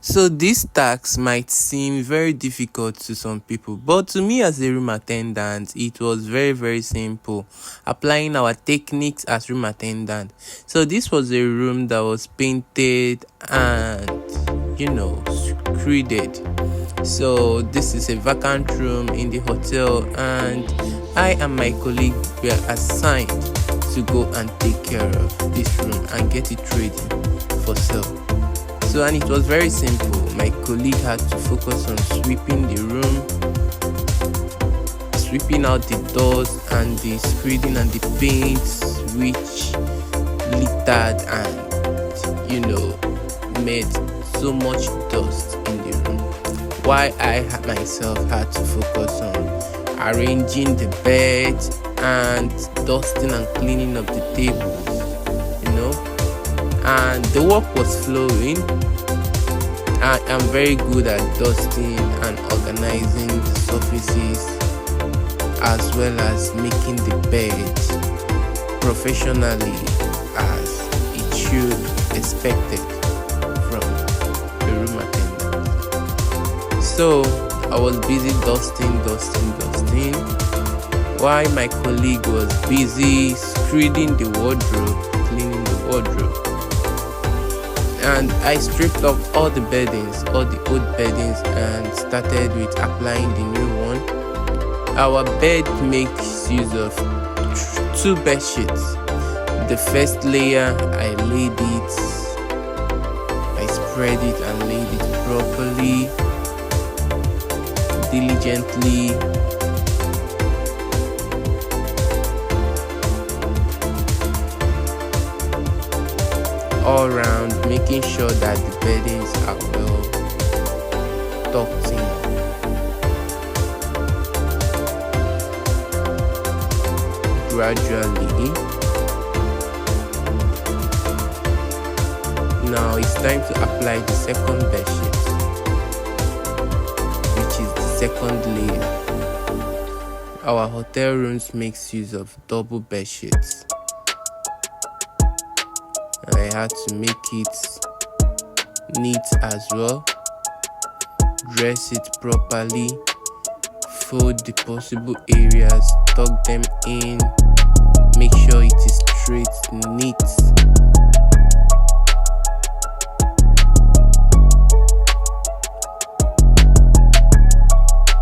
So this task might seem very difficult to some people, but to me as a room attendant, it was very, very simple. Applying our techniques as room attendant. So this was a room that was painted and, screeded. So this is a vacant room in the hotel, and I and my colleague were assigned to go and take care of this room and get it ready for sale. So, and it was very simple. My colleague had to focus on sweeping the room, sweeping out the dust and the screeding and the paints, which littered and made so much dust in the room. While I myself had to focus on arranging the bed and dusting and cleaning up the tables, and the work was flowing. I am very good at dusting and organizing the surfaces, as well as making the bed professionally as it should be expected from a room attendant. So I was busy dusting, while my colleague was busy screeding the wardrobe, cleaning the wardrobe. And I stripped off all the beddings, all the old beddings, and started with applying the new one. Our bed makes use of two bed sheets. The first layer, I laid it, I spread it and laid it properly, diligently. All around, making sure that the beddings are well tucked in. Gradually, now it's time to apply the second bed sheet, which is the second layer. Our hotel rooms makes use of double bed sheets. I had to make it neat as well, dress it properly, fold the possible areas, tuck them in, make sure it is straight, neat.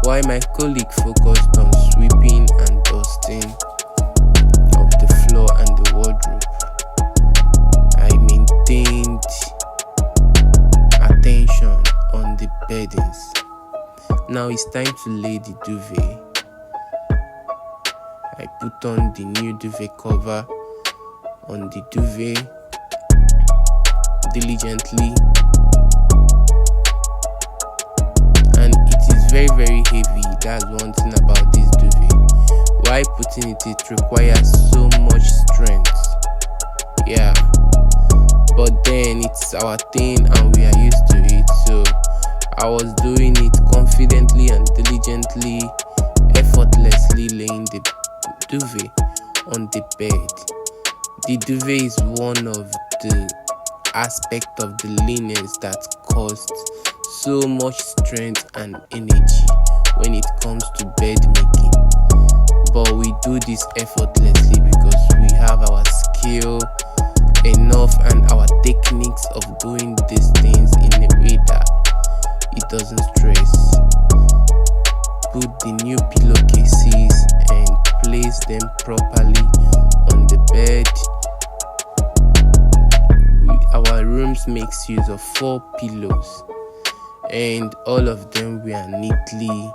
While my colleague focused on sweeping and dusting of the floor and the wardrobe, maintained attention on the beddings. Now it's time to lay the duvet. I put on the new duvet cover on the duvet diligently, and it is very, very heavy. That's one thing about this duvet. While putting it, it requires so much strength. Yeah. But then it's our thing and we are used to it, so I was doing it confidently and diligently, effortlessly laying the duvet on the bed. The duvet is one of the aspects of the linens that cost so much strength and energy when it comes to bed making. But we do this effortlessly because we have our skill enough and our techniques of doing these things in a way that it doesn't stress. Put the new pillowcases and place them properly on the bed. Our rooms makes use of 4 pillows, and all of them were neatly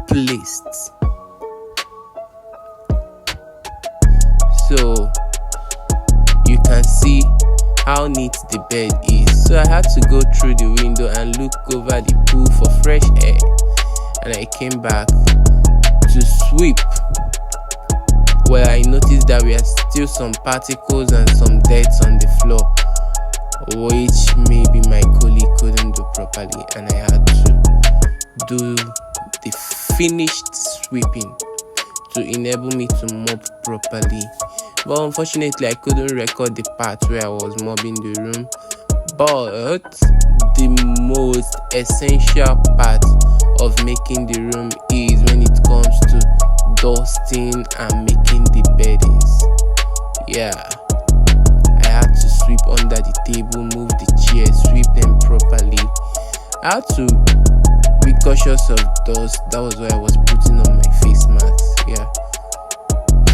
placed. So you can see how neat the bed is. So I had to go through the window and look over the pool for fresh air, and I came back to sweep. Well, I noticed that we had still some particles and some dirt on the floor, which maybe my colleague couldn't do properly, and I had to do the finished sweeping to enable me to mop properly. But unfortunately, I couldn't record the part where I was mopping the room. But the most essential part of making the room is when it comes to dusting and making the beddings. Yeah, I had to sweep under the table, move the chairs, sweep them properly. I had to be cautious of dust. That was why I was putting on my face mask. Yeah,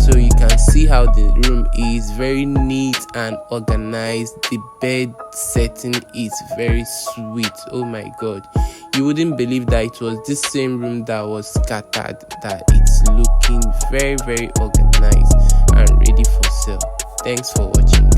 so you can see how the room is very neat and organized. The bed setting is very sweet. Oh my god, you wouldn't believe that it was this same room that was scattered, that it's looking very organized and ready for sale. Thanks for watching.